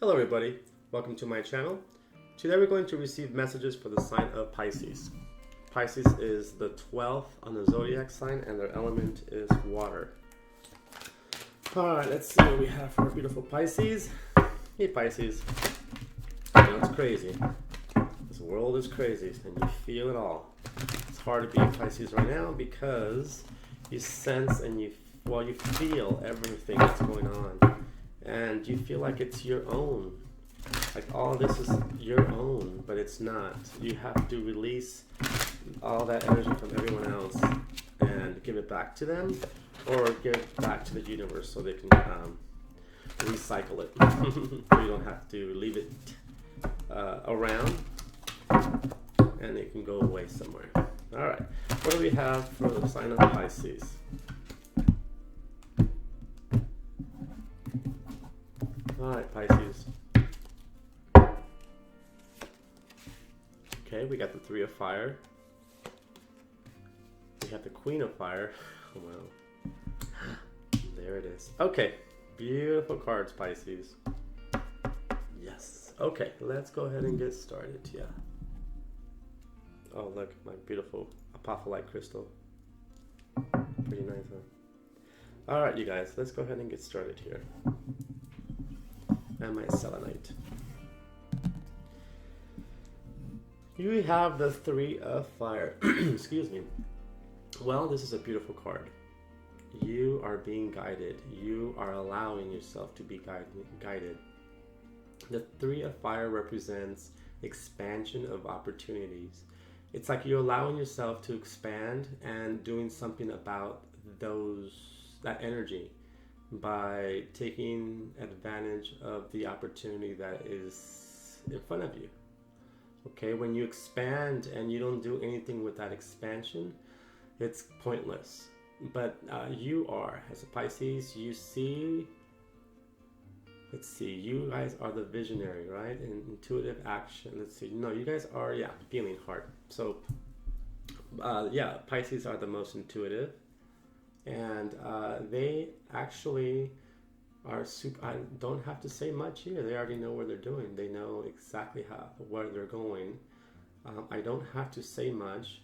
Hello everybody, welcome to my channel. Today we're going to receive messages for the sign of Pisces. Pisces is the 12th on the zodiac sign and their element is water. Alright, let's see what we have for our beautiful Pisces. Hey Pisces, you know, it's crazy. This world is crazy and you feel it all. It's hard to be in Pisces right now because you sense and you feel everything that's going on. And you feel like it's your own. Like all this is your own, but it's not. You have to release all that energy from everyone else and give it back to them, or give it back to the universe so they can recycle it. So you don't have to leave it around and it can go away somewhere. Alright, what do we have for the sign of Pisces? Alright, Pisces. Okay, we got the Three of Fire. We have the Queen of Fire. Oh, wow. There it is. Okay, beautiful cards, Pisces. Yes. Okay, let's go ahead and get started. Yeah. Oh, look, my beautiful apophyllite crystal. Pretty nice, huh? Alright, you guys, let's go ahead and get started here. And my selenite. You have the Three of Fire. Excuse me. Well, this is a beautiful card. You are being guided. You are allowing yourself to be guided. The Three of Fire represents expansion of opportunities. It's like you're allowing yourself to expand and doing something about that energy, by taking advantage of the opportunity that is in front of you. Okay, when you expand and you don't do anything with that expansion, it's pointless. But you are, as a Pisces, you see, let's see, you guys are the visionary, right? And intuitive action. Let's see, no, you guys are, yeah, feeling heart. So, yeah, Pisces are the most intuitive. And they actually are super. I don't have to say much here. They already know what they're doing. They know exactly where they're going. I don't have to say much.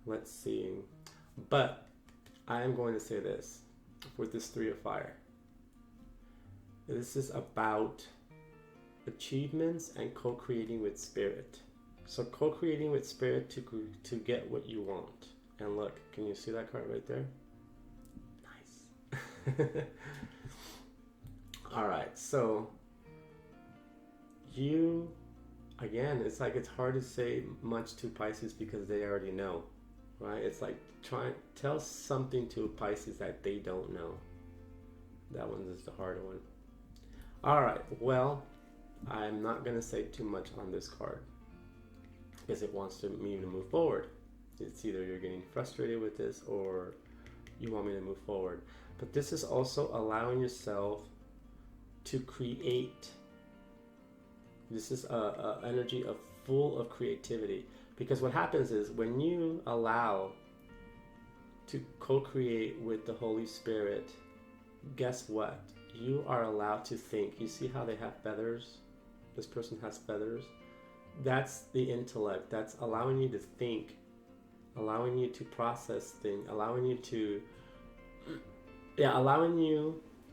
Let's see. But I am going to say this with this Three of Fire. This is about achievements and co-creating with spirit. So co-creating with spirit to get what you want. And look, can you see that card right there? All right, so you, again, it's like it's hard to say much to Pisces because they already know, right? It's like tell something to Pisces that they don't know. That one is the hard one. All right, well, I'm not going to say too much on this card because it wants me to move forward. It's either you're getting frustrated with this or you want me to move forward. But this is also allowing yourself to create. This is a energy full of creativity. Because what happens is when you allow to co-create with the Holy Spirit, guess what? You are allowed to think. You see how they have feathers? This person has feathers. That's the intellect. That's allowing you to think, allowing you to process things, allowing you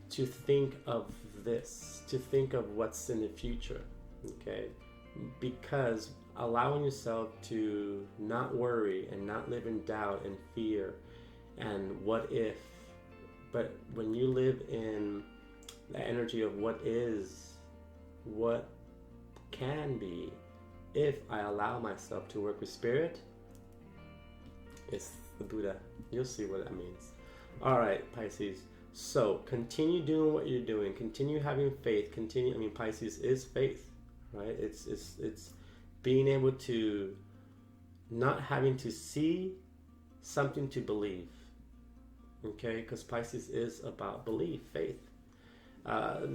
to think of this, to think of what's in the future, okay? Because allowing yourself to not worry and not live in doubt and fear and what if, but when you live in the energy of what is, what can be, if I allow myself to work with spirit, it's the Buddha. You'll see what that means. All right, Pisces. So continue doing what you're doing. Continue having faith. Pisces is faith, right? It's being able to not having to see something to believe. Okay, because Pisces is about belief, faith. I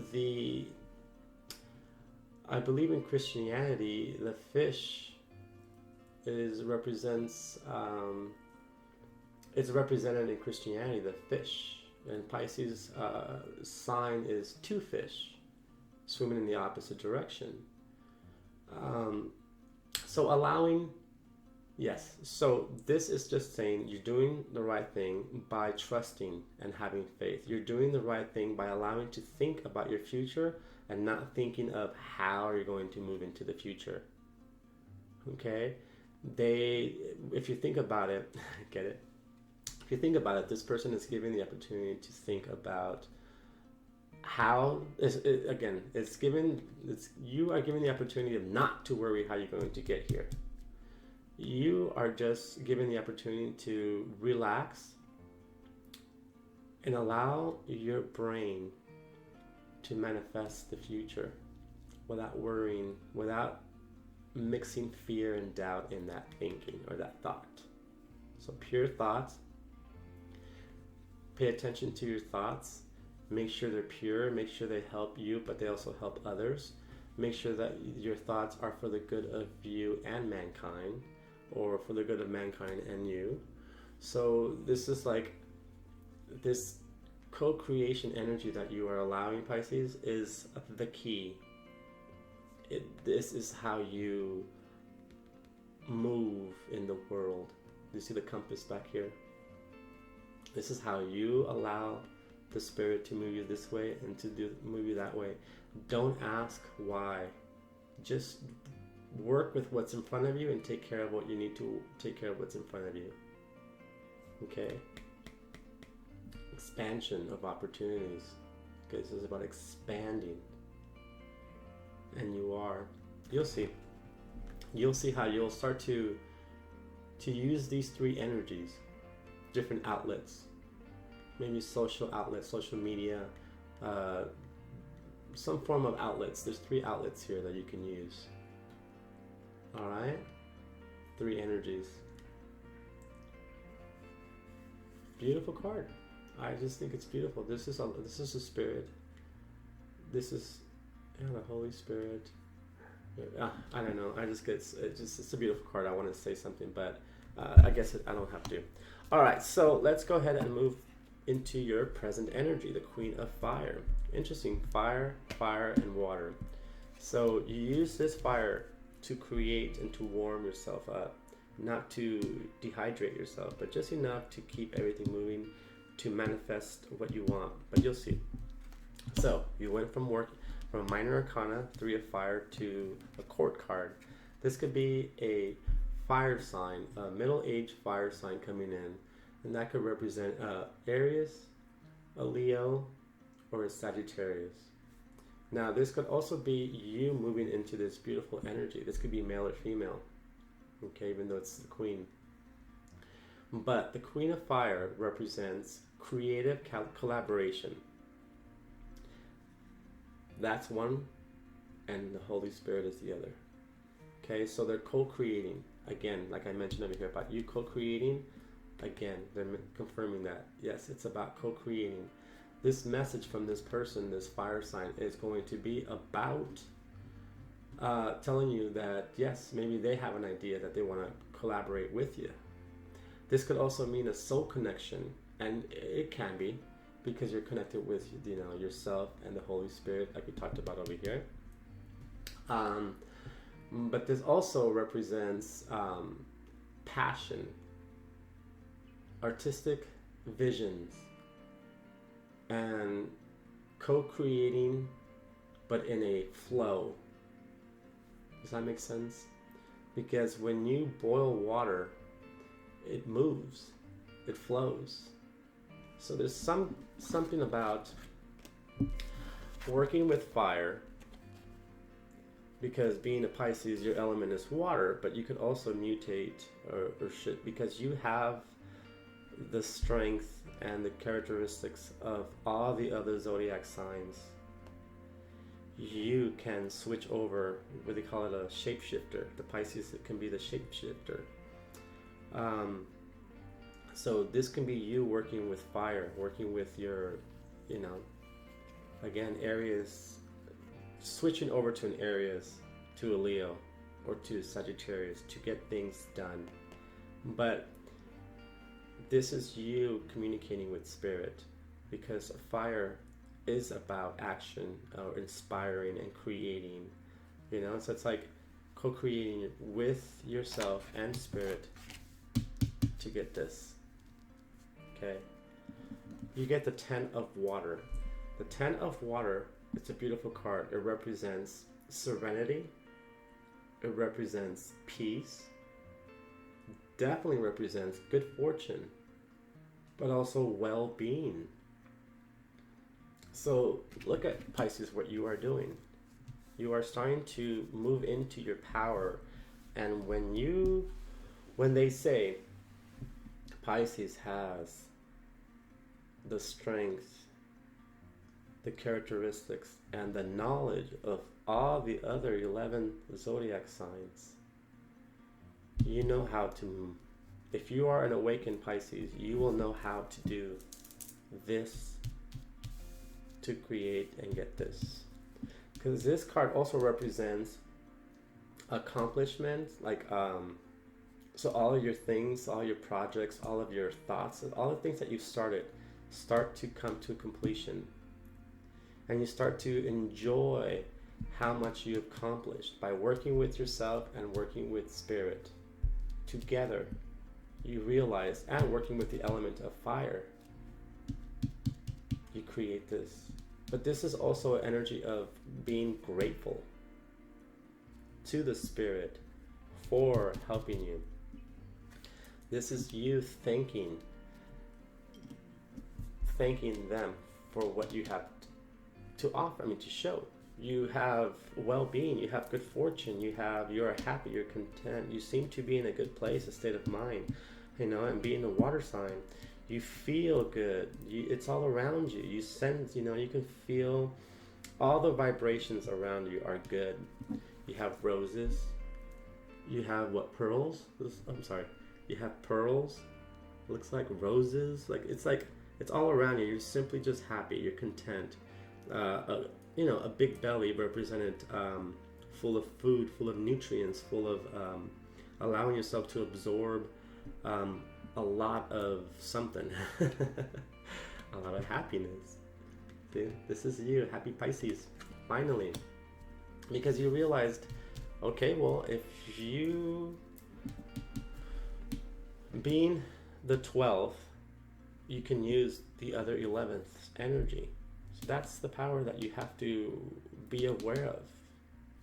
believe in Christianity, the fish represents. It's represented in Christianity, the fish. And Pisces' sign is two fish. swimming in the opposite direction. So allowing, yes, so this is just saying you're doing the right thing by trusting and having faith. You're doing the right thing by allowing to think about your future and not thinking of how you're going to move into the future. Okay? If you think about it, get it? If you think about it, this person is given the opportunity to think about how, you are given the opportunity of not to worry how you're going to get here. You are just given the opportunity to relax and allow your brain to manifest the future without worrying, without mixing fear and doubt in that thinking or that thought. So pure thoughts. Pay attention to your thoughts. Make sure they're pure. Make sure they help you, but they also help others. Make sure that your thoughts are for the good of you and mankind, or for the good of mankind and you. So this is like this co-creation energy that you are allowing, Pisces, is the key. This is how you move in the world. You see the compass back here? This is how you allow the spirit to move you this way and to move you that way. Don't ask why. Just work with what's in front of you and take care of what you need to take care of what's in front of you. Okay? Expansion of opportunities. Okay, this is about expanding. And you are. You'll see. You'll see how you'll start to use these three energies, different outlets. Maybe social outlets, social media, some form of outlets. There's 3 outlets here that you can use. All right? 3 energies. Beautiful card. I just think it's beautiful. This is a spirit. This is the Holy Spirit. I don't know. It's a beautiful card. I want to say something, but I guess I don't have to. All right. So let's go ahead and move into your present energy, the Queen of Fire. Interesting. Fire, and water. So you use this fire to create and to warm yourself up, not to dehydrate yourself, but just enough to keep everything moving, to manifest what you want. But you'll see. So you went from a minor arcana, 3 of fire, to a court card. This could be a fire sign, a middle-aged fire sign coming in, and that could represent Aries, a Leo, or a Sagittarius. Now this could also be you moving into this beautiful energy. This could be male or female, okay, even though it's the queen. But the Queen of Fire represents creative collaboration. That's one, and the Holy Spirit is the other. Okay, so they're co-creating. Again, like I mentioned over here about you co-creating. Again, they're confirming that. Yes, it's about co-creating. This message from this person, this fire sign, is going to be about telling you that, yes, maybe they have an idea that they want to collaborate with you. This could also mean a soul connection, and it can be, because you're connected with yourself and the Holy Spirit, like we talked about over here. But this also represents passion, artistic visions, and co-creating, but in a flow. Does that make sense? Because when you boil water, it moves, it flows. So there's something about working with fire, because being a Pisces, your element is water, but you could also mutate or shit, because you have the strength and the characteristics of all the other zodiac signs. You can switch over, what they call it, a shapeshifter. The Pisces, it can be the shapeshifter. So this can be you working with fire, working with your, again, Aries, switching over to an Aries, to a Leo, or to Sagittarius to get things done. But this is you communicating with spirit, because fire is about action or inspiring and creating, so it's like co-creating with yourself and spirit to get this. Okay, you get the 10 of water. The 10 of water, it's a beautiful card. It represents serenity, it represents peace, definitely represents good fortune, but also well-being. So look at Pisces, what you are doing. You are starting to move into your power. And when they say Pisces has the strength, the characteristics, and the knowledge of all the other 11 zodiac signs, you know how to, if you are an awakened Pisces, you will know how to do this to create and get this. Because this card also represents accomplishment, like so all of your things, all your projects, all of your thoughts, all the things that you've started start to come to completion, and you start to enjoy how much you accomplished by working with yourself and working with spirit together. You realize, and working with the element of fire, you create this. But this is also an energy of being grateful to the spirit for helping you. This is you thanking them for what you have to offer, to show. You have well-being, you have good fortune, you are happy, you're content, you seem to be in a good place, a state of mind, and being a water sign, you feel good. It's all around you. You sense, you can feel all the vibrations around you are good. You have roses. You have what, pearls? You have pearls. Looks like roses. It's all around you. You're simply just happy. You're content. A big belly represented full of food, full of nutrients, full of allowing yourself to absorb a lot of something. A lot of happiness. Dude, this is you, happy Pisces, finally. Because you realized, okay, well, if you, being the 12th, you can use the other 11th energy. So that's the power that you have to be aware of.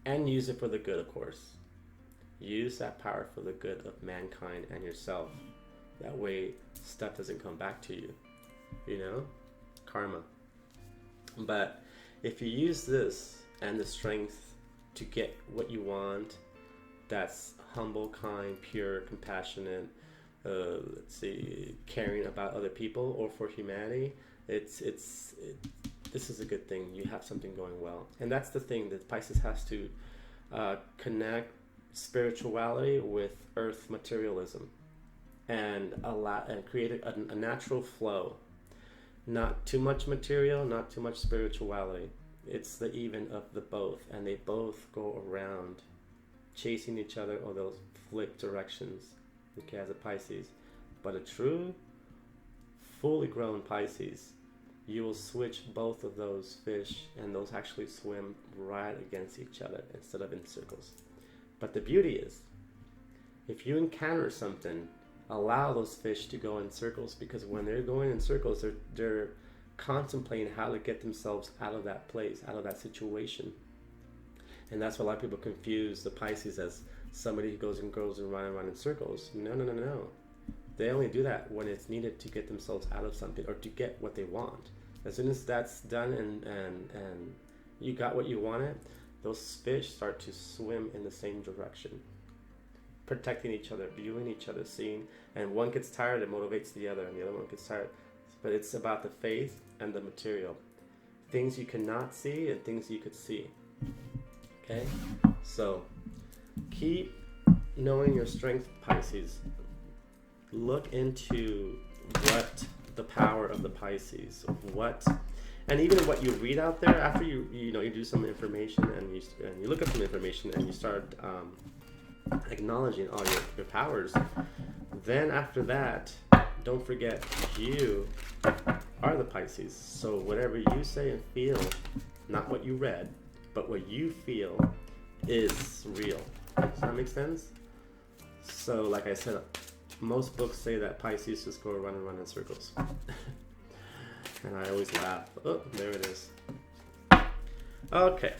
And use it for the good, of course. Use that power for the good of mankind and yourself. That way, stuff doesn't come back to you. Karma. But if you use this and the strength to get what you want, that's humble, kind, pure, compassionate, caring about other people or for humanity, this is a good thing. You have something going well. And that's the thing, that Pisces has to connect spirituality with earth materialism. And create a natural flow. Not too much material, not too much spirituality. It's the even of the both, and they both go around chasing each other, or they'll flip directions. Okay, as a Pisces. But a true, fully grown Pisces, you will switch both of those fish, and those actually swim right against each other instead of in circles. But the beauty is, if you encounter something, allow those fish to go in circles, because when they're going in circles, they're contemplating how to get themselves out of that place, out of that situation. And that's why a lot of people confuse the Pisces as somebody who goes and around in circles. No. They only do that when it's needed to get themselves out of something or to get what they want. As soon as that's done and you got what you wanted, those fish start to swim in the same direction, protecting each other, viewing each other, seeing, and one gets tired, it motivates the other, and the other one gets tired. But it's about the faith and the material. Things you cannot see and things you could see. Okay? So, keep knowing your strength, Pisces. Look into what the power of the Pisces, and even what you read out there after you do some information and you look up some information and you start acknowledging all your powers. Then after that, don't forget, you are the Pisces. So whatever you say and feel, not what you read, but what you feel is real. Does that make sense? So like I said, most books say that Pisces just go around and run in circles. And I always laugh. Oh, there it is. Okay.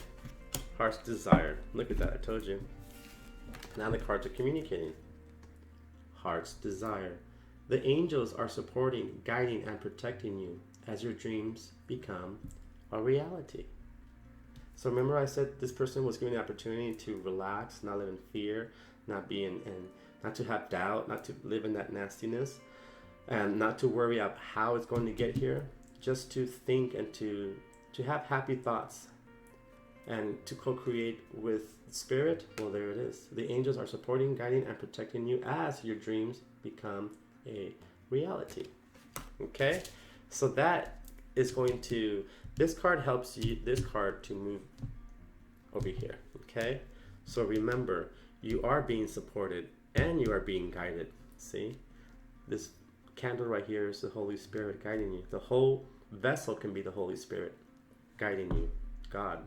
Heart's desire. Look at that, I told you. Now the cards are communicating. Heart's desire. The angels are supporting, guiding, and protecting you as your dreams become a reality. So remember I said this person was given the opportunity to relax, not live in fear, not be in, and not to have doubt, not to live in that nastiness, and not to worry about how it's going to get here, just to think and to have happy thoughts and to co-create with spirit. Well, there it is. The angels are supporting, guiding, and protecting you as your dreams become a reality. Okay? So that is going to, this card helps you, this card to move over here. Okay? So remember, you are being supported and you are being guided. See? This candle right here is the Holy Spirit guiding you. The whole vessel can be the Holy Spirit guiding you. God.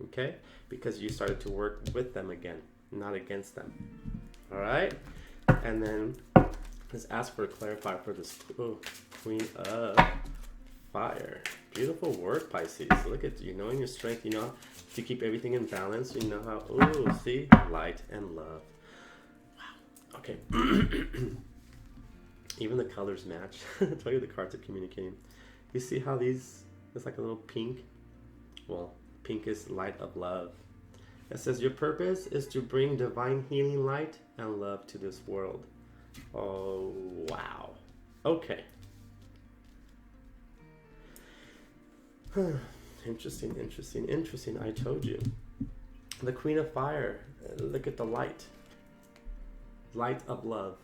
Okay? Because you started to work with them again, not against them. All right? And then let's ask for a clarifier for this Queen of Fire. Beautiful work, Pisces. Look at you knowing your strength. You know to keep everything in balance. You know how, see? Light and love. Wow. Okay. Even the colors match. I tell you, the cards are communicating. You see how these, it's like a little pink? Well, pink is light of love. It says your purpose is to bring divine healing light and love to this world. Oh, wow. Okay. Interesting, interesting, interesting. I told you. The Queen of Fire. Look at the light. Light of love.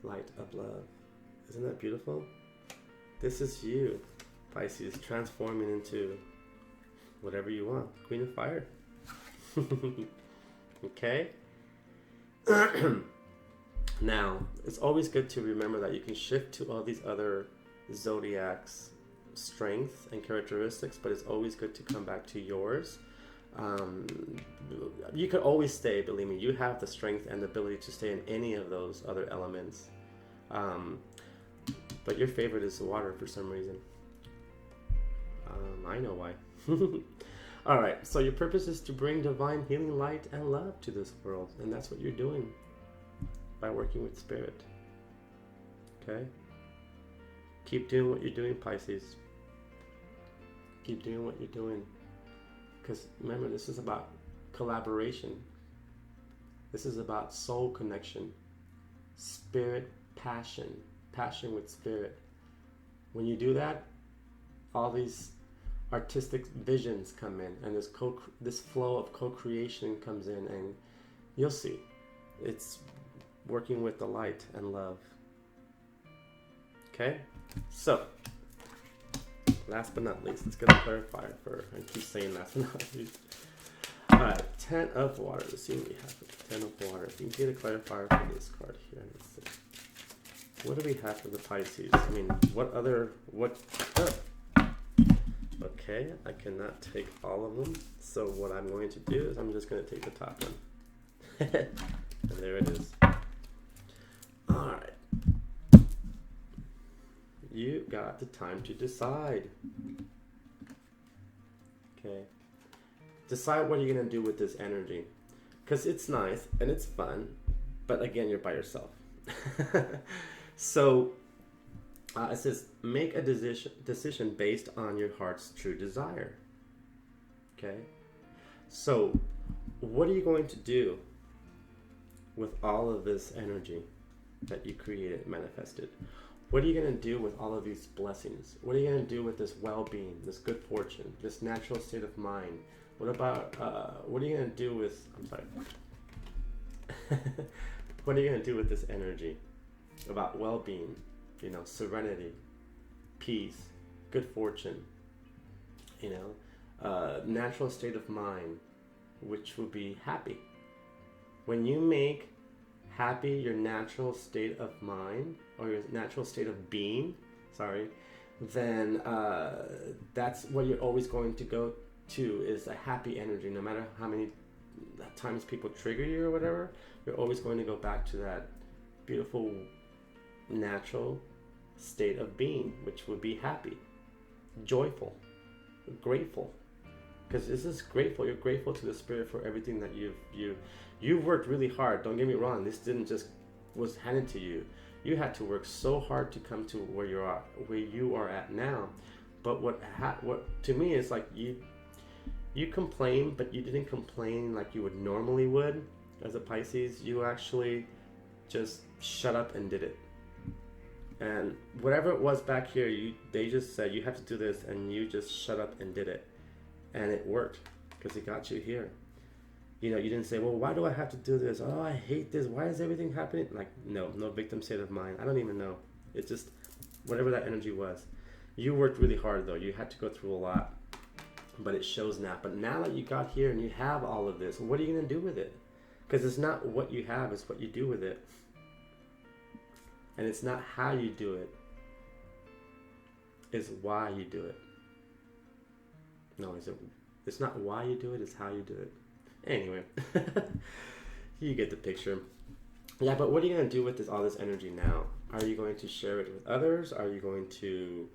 Light of love. Isn't that beautiful? This is you, Pisces, transforming into whatever you want. Queen of Fire. Okay? Now, it's always good to remember that you can shift to all these other zodiacs' strengths and characteristics, but it's always good to come back to yours. You could always stay, believe me, you have the strength and the ability to stay in any of those other elements. But your favorite is the water for some reason. I know why. All right, so your purpose is to bring divine healing light and love to this world, and that's what you're doing by working with spirit. Okay? Keep doing what you're doing, Pisces. Keep doing what you're doing. Because remember, this is about collaboration. This is about soul connection. Spirit passion. Passion with spirit. When you do that, all these artistic visions come in, and this flow of co-creation comes in, and you'll see. It's working with the light and love. Okay? So, last but not least, let's get a clarifier for, I keep saying last but not least. Alright, 10 of water. Let's see what we have for the 10 of water. If you can get a clarifier for this card here. Let's see. What do we have for the Pisces? I mean, okay, I cannot take all of them. So what I'm going to do is I'm just going to take the top one. And there it is. Alright. You got the time to decide. Okay. Decide what you're going to do with this energy. Because it's nice and it's fun. But again, you're by yourself. So, it says, make a decision based on your heart's true desire. Okay? So, what are you going to do with all of this energy that you created, manifested? What are you going to do with all of these blessings? What are you going to do with this well-being, this good fortune, this natural state of mind? What about, what are you going to do with, I'm sorry. What are you going to do with this energy about well-being, you know, serenity, peace, good fortune, you know, natural state of mind, which will be happy. When you make happy, your natural state of mind, or your natural state of being, sorry, then that's what you're always going to go to, is a happy energy. No matter how many times people trigger you or whatever, you're always going to go back to that beautiful natural state of being, which would be happy, joyful, grateful. Because this is grateful. You're grateful to the spirit for everything that you've worked really hard. Don't get me wrong. This didn't just was handed to you. You had to work so hard to come to where you are at now. But what to me is like you complain, but you didn't complain like you would normally would as a Pisces. You actually just shut up and did it. And whatever it was back here, they just said you have to do this, and you just shut up and did it. And it worked because it got you here. You know, you didn't say, well, why do I have to do this? Oh, I hate this. Why is everything happening? Like, no victim state of mind. I don't even know. It's just whatever that energy was. You worked really hard, though. You had to go through a lot. But it shows now. But now that you got here and you have all of this, what are you going to do with it? Because it's not what you have, it's what you do with it. And it's not how you do it. It's why you do it. No, it's not why you do it, it's how you do it. Anyway, you get the picture. Yeah, but what are you going to do with all this energy now? Are you going to share it with others? Are you going to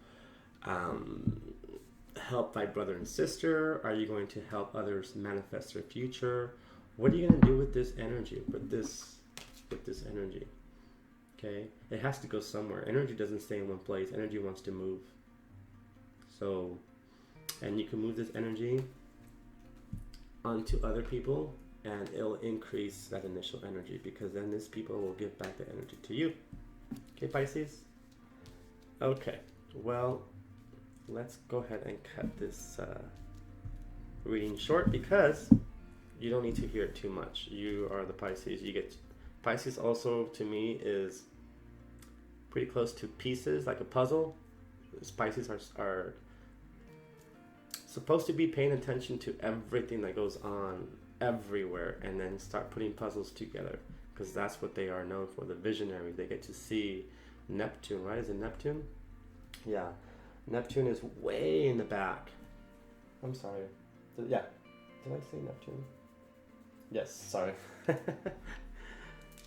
help thy brother and sister? Are you going to help others manifest their future? What are you going to do with this energy, with this energy? Okay? It has to go somewhere. Energy doesn't stay in one place. Energy wants to move. So, and you can move this energy onto other people, and it'll increase that initial energy, because then these people will give back the energy to you. Okay, Pisces? Okay, well, let's go ahead and cut this reading short, because you don't need to hear it too much. You are the Pisces. Pisces also, to me, is pretty close to pieces, like a puzzle. Pisces are supposed to be paying attention to everything that goes on everywhere, and then start putting puzzles together, because that's what they are known for, the visionary. They get to see Neptune, right? Is it Neptune? Yeah. Neptune is way in the back. I'm sorry. Yeah. Did I say Neptune? Yes, sorry.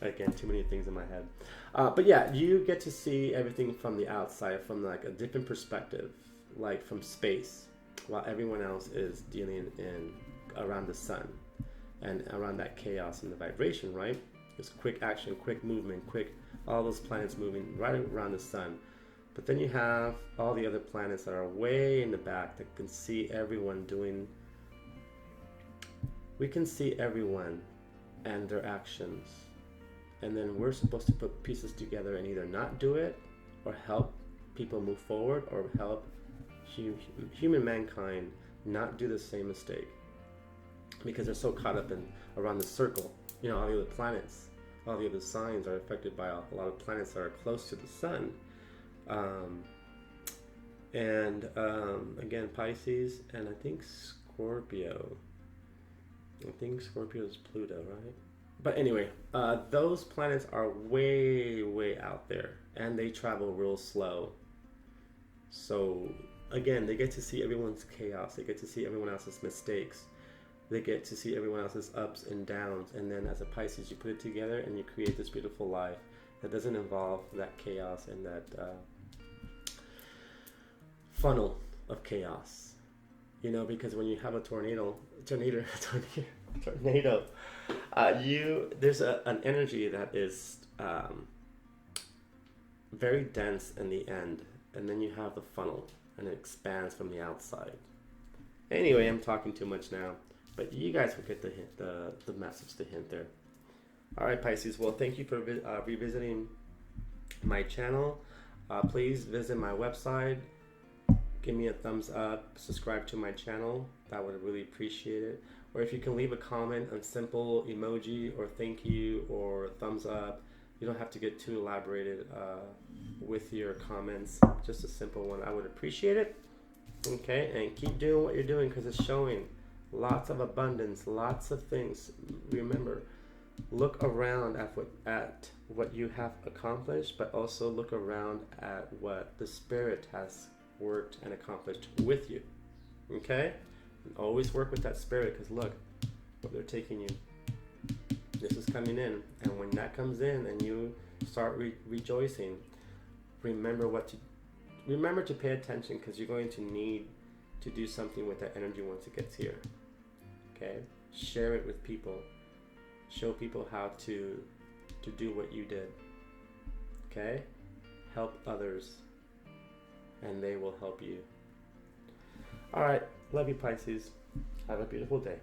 Again, too many things in my head. But yeah, you get to see everything from the outside, from like a different perspective, like from space, while everyone else is dealing around the sun and around that chaos and the vibration, right? There's quick action, quick movement, all those planets moving right around the sun. But then you have all the other planets that are way in the back that can see everyone doing. We can see everyone and their actions. And then we're supposed to put pieces together and either not do it, or help people move forward, or help human mankind not do the same mistake, because they're so caught up around the circle. You know, all the other planets, all the other signs are affected by a lot of planets that are close to the sun. Again, Pisces, and I think Scorpio. I think Scorpio is Pluto, right? But anyway, those planets are way, way out there, and they travel real slow. So again, they get to see everyone's chaos. They get to see everyone else's mistakes. They get to see everyone else's ups and downs. And then as a Pisces, you put it together and you create this beautiful life that doesn't involve that chaos and that funnel of chaos. You know, because when you have a tornado, there's an energy that is very dense in the end, and then you have the funnel, and it expands from the outside. Anyway, I'm talking too much now, but you guys will get the message, the hint there. All right, Pisces. Well, thank you for revisiting my channel. Please visit my website. Give me a thumbs up. Subscribe to my channel. That would really appreciate it. Or if you can leave a comment, a simple emoji or thank you or thumbs up. You don't have to get too elaborated with your comments. Just a simple one. I would appreciate it. Okay, and keep doing what you're doing, because it's showing lots of abundance, lots of things. Remember, Look around at what you have accomplished, but also look around at what the Spirit has worked and accomplished with you. Okay? And always work with that Spirit, because look, what they're taking you. This is coming in, and when that comes in and you start rejoicing, remember to pay attention, because you're going to need to do something with that energy once it gets here. Okay? Share it with people. Show people how to do what you did. Okay? Help others, and they will help you. All right. Love you, Pisces. Have a beautiful day.